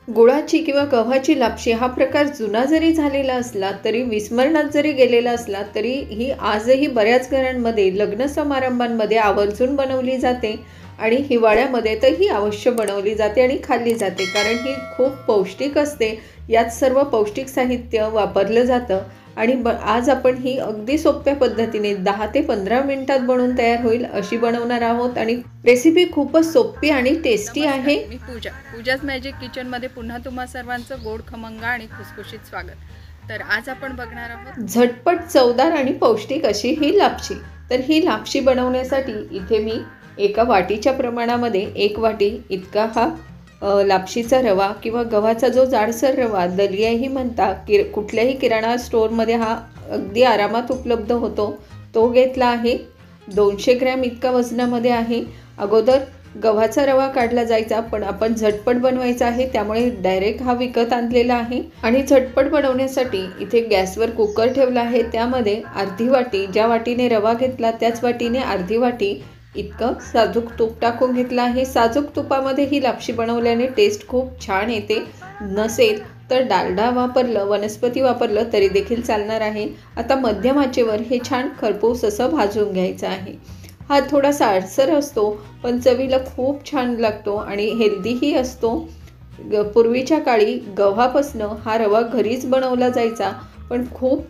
गुळाची किंवा गव्हाची लापशी हा प्रकार जुना जरी झालेला असला तरी विस्मरणात जरी गेलेला असला तरी ही आजही बऱ्याच घरांमध्ये लग्न समारंभांमध्ये आवर्जून बनवली जाते आणि हिवाळ्यामध्ये तर ही अवश्य बनवली जाते आणि खाल्ली जाते, कारण ही खूप पौष्टिक असते. यात सर्व पौष्टिक साहित्य वापरलं जातं आणि आज आपण ही अगदी सोप्या पद्धतीने 10 ते 15 मिनिटात बनवून तयार होईल अशी बनवणार आहोत आणि रेसिपी खूपच सोपी आणि टेस्टी आहे. मी पूजाच मॅजिक किचनमध्ये पुन्हा तुम्हा सर्वांचं गोड खमंग आणि खुसखुशीत स्वागत. तर आज आपण बघणार आहोत झटपट चवदार आणि पौष्टिक अशी ही लापशी. तर ही लापशी बनवण्यासाठी इथे मी एका वाटीच्या प्रमाणामध्ये 1 वाटी इतका हा लापशीचा रवा किंवा गव्हाचा जो जाडसर रवा दलियाही म्हणता, कुठल्याही किराणा स्टोअरमध्ये हा अगदी आरामात उपलब्ध होतो, तो घेतला आहे. 200 ग्रॅम इतका वजनामध्ये आहे. अगोदर गव्हाचा रवा काढला जायचा, पण आपण झटपट बनवायचा आहे त्यामुळे डायरेक्ट हा विकत आणलेला आहे. आणि झटपट बनवण्यासाठी इथे गॅसवर कुकर ठेवला आहे. त्यामध्ये अर्धी वाटी, ज्या वाटीने रवा घेतला त्याच वाटीने अर्धी वाटी इतकं साजूक तूप टाकून घेतलं आहे. साजूक तुपामध्ये ही लापशी बनवल्याने टेस्ट खूप छान येते. नसेल तर डालडा वापरलं, वनस्पती वापरलं तरी देखील चालणार आहे. आता मध्यम आचेवर हे छान खरपूस असं भाजून घ्यायचं आहे. हा थोडासा आळसर असतो पण चवीला खूप छान लागतो आणि हेल्दीही असतो. पूर्वीच्या काळी गव्हापासनं हा रवा घरीच बनवला जायचा, पण खूप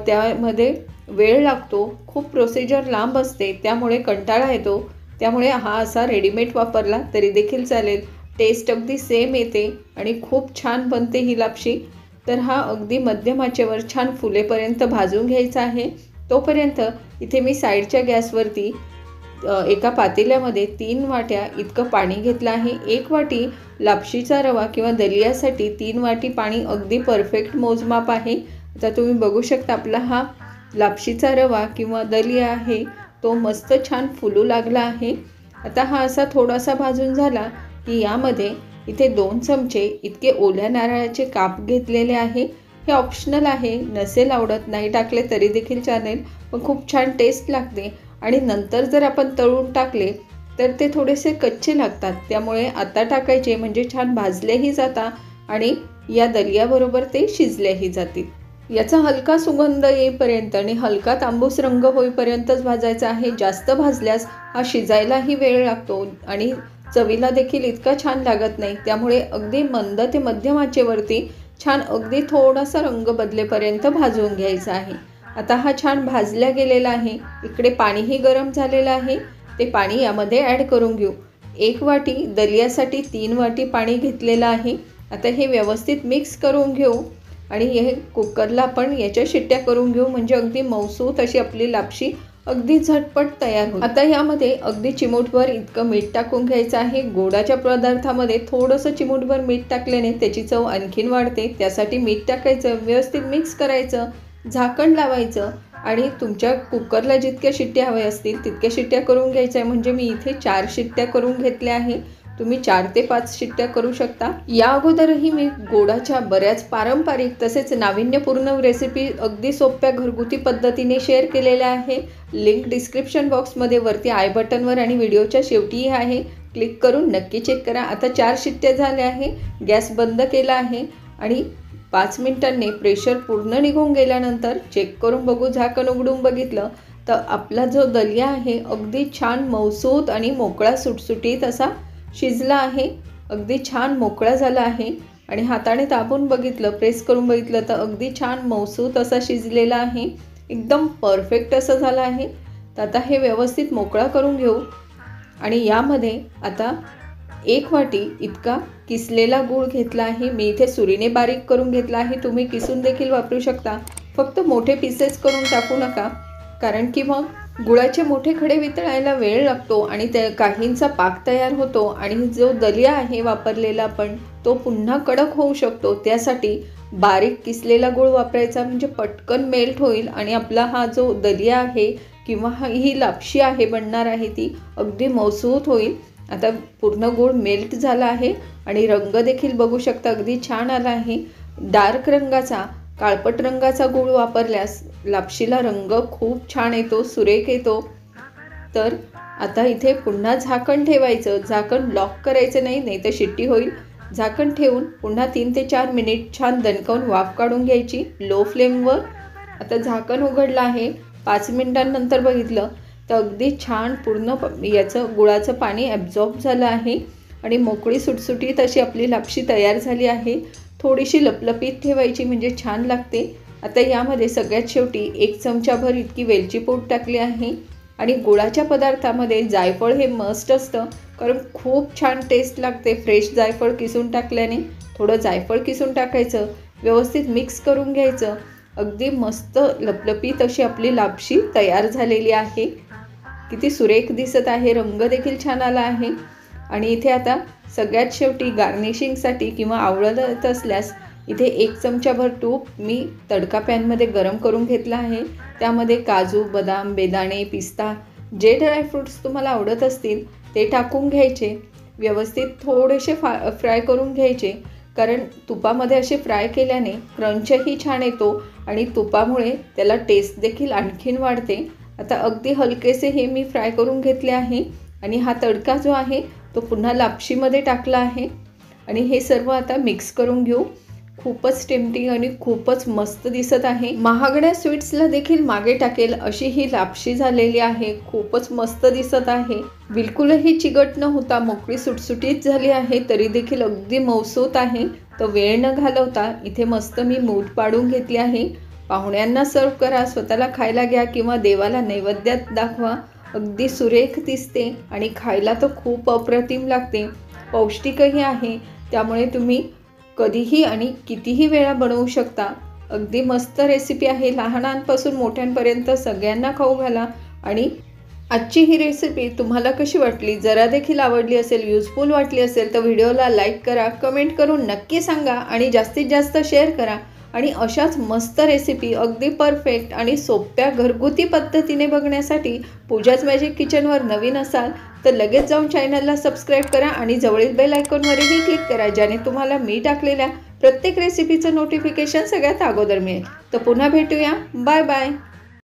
त्यामध्ये वेळ लागतो, खूप प्रोसिजर लांब असते, त्यामुळे कंटाळा येतो. त्यामुळे हा असा रेडीमेड वापरला तरी देखील चालेल. टेस्ट अगदी सेम येते आणि खूप छान बनते ही लापशी. तर हा अगदी मध्यम आचेवर छान फुलेपर्यंत भाजून घ्यायचा आहे. तोपर्यंत इथे मी साईडच्या गॅसवरती एका पातेल्यामध्ये 3 वाट्या इतकं पाणी घेतलं आहे. 1 वाटी लापशीचा रवा किंवा दलियासाठी 3 वाटी पाणी अगदी परफेक्ट मोजमाप आहे. आता तुम्ही बघू शकता आपला हा लापशीचा रवा किंवा दलिया आहे तो मस्त छान फुलू लागला आहे. आता हा असा थोडासा भाजून झाला की यामध्ये इथे 2 चमचे इतके ओल्या नारळाचे काप घेतलेले आहे. हे ऑप्शनल आहे, नसेल आवडत नाही टाकले तरी देखील चालेल, पण खूप छान टेस्ट लागते. आणि नंतर जर आपण तळून टाकले तर ते थोडेसे कच्चे लागतात, त्यामुळे आता टाकायचे म्हणजे छान भाजलेही जातात आणि या दलियाबरोबर ते शिजलेही जातील. याचा हलका सुगंध येईपर्यंत आणि हलका तांबूस रंग होईपर्यंतच भाजायचा आहे. जास्त भाजल्यास हा शिजायलाही वेळ लागतो आणि चवीला देखील इतका छान लागत नाही. त्यामुळे अगदी मंद ते मध्यम आचेवरती छान अगदी थोडासा रंग बदलेपर्यंत भाजून घ्यायचा आहे. आता हा छान भाजला गेलेला आहे. इकडे पाणीही गरम झालेलं आहे, ते पाणी यामध्ये ॲड करून घेऊ. 1 वाटी दलियासाठी 3 वाटी पाणी घेतलेलं आहे. आता हे व्यवस्थित मिक्स करून घेऊ आणि हे कुकरला आपण याच्या शिट्ट्या करून घेऊ, म्हणजे अगदी मऊसूत अशी आपली लापशी अगदी झटपट तयार होईल. आता यामध्ये अगदी चिमूटभर इतकं मीठ टाकून घ्यायचं आहे. गोडाच्या पदार्थामध्ये थोडंसं चिमूटभर मीठ टाकल्याने त्याची चव आणखीन वाढते, त्यासाठी मीठ टाकायचं, व्यवस्थित मिक्स करायचं, झाकण लावायचं आणि तुमच्या कुकरला जितक्या शिट्ट्या हव्या असतील तितक्या शिट्ट्या करून घ्यायच्या. म्हणजे मी इथे 4 शिट्ट्या करून घेतल्या आहे, तुम्ही 4 ते 5 शिट्ट्या करू शकता. या अगोदरही मी गोडाच्या बऱ्याच पारंपरिक तसेच नाविन्यपूर्ण रेसिपी अगदी सोप्या घरगुती पद्धतीने शेअर केलेल्या आहे. लिंक डिस्क्रिप्शन बॉक्समध्ये वरती आय बटनवर आणि व्हिडिओच्या शेवटीही आहे, क्लिक करून नक्की चेक करा. आता 4 शिट्ट्या झाल्या आहे. गॅस बंद केला आहे आणि 5 मिनिटांनी प्रेशर पूर्ण निघून गेल्यानंतर चेक करून बघू. झाकण उघडून बघितलं तर आपला जो दलिया आहे अगदी छान मऊसूत आणि मोकळा सुटसुटीत असा शिजला आहे. अगदी छान मोकळा झाला आहे आणि हाताने दाबून बघितलं, प्रेस करून बघितलं तर अगदी छान मऊसूत असा शिजलेला आहे. एकदम परफेक्ट असं झालं आहे. तर आता हे व्यवस्थित मोकळा करून घेऊ आणि यामध्ये आता 1 वाटी इतका किसलेला गूळ घेतला आहे. मी इथे सुरीने बारीक करून घेतला आहे, तुम्ही किसून देखील वापरू शकता. फक्त मोठे पीसेस करून टाकू नका, कारण की मग गुळाचे मोठे खडे वितळायला वेळ लागतो आणि त्या काहींचा पाक तयार होतो आणि जो दलिया आहे वापरलेला आपण तो पुन्हा कडक होऊ शकतो. त्यासाठी बारीक किसलेला गूळ वापरायचा, म्हणजे पटकन मेल्ट होईल आणि आपला हा जो दलिया आहे किंवा ही लापशी आहे बनणार आहे ती अगदी मऊसूत होईल. आता पूर्ण गूळ मेल्ट झाला आहे आणि रंग देखील बघू शकता अगदी छान आला आहे. डार्क रंगाचा, काळपट रंगाचा गूळ वापरल्यास लापशीला रंग खूप छान येतो, सुरेख येतो. तर आता इथे पुन्हा झाकण ठेवायचं, झाकण लॉक करायचं नाही, नाही तर शिट्टी होईल. झाकण ठेवून पुन्हा 3 ते 4 मिनिट छान दणकवून वाफ काढून घ्यायची लो फ्लेमवर. आता झाकण उघडलं आहे. 5 मिनिटांनंतर बघितलं तर अगदी छान पूर्ण याचं गुळाचं पाणी ॲब्झॉर्ब झालं आहे आणि मोकळी सुटसुटीत अशी आपली लापशी तयार झाली आहे. थोडीशी लपलपीत ठेवायची म्हणजे छान लागते. आता यामध्ये सगळ्यात शेवटी 1 चमचाभर इतकी वेलची पूड टाकली आहे आणि गुळाच्या पदार्थामध्ये जायफळ हे मस्ट असतं, कारण खूप छान टेस्ट लागते. फ्रेश जायफळ किसून टाकल्याने थोडं जायफळ किसून टाकायचं, व्यवस्थित मिक्स करून घ्यायचं. अगदी मस्त लपलपीत अशी आपली लापशी तयार झालेली आहे. किती सुरेख दिसत आहे, रंग देखील छान आला आहे. आणि इथे आता सगळ्यात शेवटी गार्निशिंगसाठी किंवा आवडत असल्यास इथे 1 चमचाभर तूप मी तडका पॅनमध्ये गरम करून घेतला आहे. त्यामध्ये काजू, बदाम, बेदाणे, पिस्ता जे ड्रायफ्रूट्स तुम्हाला आवडत असतील ते टाकून घ्यायचे. व्यवस्थित थोडेसे फ्राय करून घ्यायचे, कारण तुपामध्ये असे फ्राय केल्याने क्रंचही छान येतो आणि तुपामुळे त्याला टेस्ट देखील आणखीन वाढते. आता अगदी हलकेसे हे मी फ्राय करून घेतले आहे आणि हा तडका जो आहे तो पुन्हा लापशीमध्ये टाकला आहे आणि हे सर्व आता मिक्स करून घेऊ. खूपच टेम्पटिंग आणि खूपच मस्त दिसत आहे. महागड्या स्वीट्सला देखील मागे टाकेल अशी ही लापशी झालेली आहे. खूपच मस्त दिसत आहे. बिलकुलही चिकट न होता मोकळी सुटसुटीत झाली आहे, तरी देखील अगदी मौसूत आहे. तर वेळ न घालवता इथे मस्त मी मूठ पाडून घेतली आहे. पाहुण्यांना सर्व करा, स्वतःला खायला घ्या किंवा देवाला नैवेद्यात दाखवा. अगदी सुरेख दिसते आणि खायला तर खूप अप्रतिम लागते. पौष्टिकही आहे, त्यामुळे तुम्ही कधीही आणि कितीही वेळा बनवू शकता. अगदी मस्त रेसिपी आहे. लहानांपासून मोठ्यांपर्यंत सगळ्यांना खाऊ घाला. आणि आजची ही रेसिपी तुम्हाला कशी वाटली? जरा देखील आवडली असेल, युजफुल वाटली असेल तर व्हिडिओला लाईक करा, कमेंट करून नक्की सांगा आणि जास्तीत जास्त शेअर करा. आणि अशाच मस्त रेसिपी अगदी परफेक्ट आणि सोप्या घरगुती पद्धतीने बघण्यासाठी पूजाच मॅजिक किचनवर नवीन असाल तर लगेच जाऊन चॅनलला सबस्क्राईब करा आणि जवळील बेल आयकॉनवरही क्लिक करा, ज्याने तुम्हाला मी टाकलेल्या प्रत्येक रेसिपीचं नोटिफिकेशन सगळ्यात अगोदर मिळेल. तर पुन्हा भेटूया. Bye bye.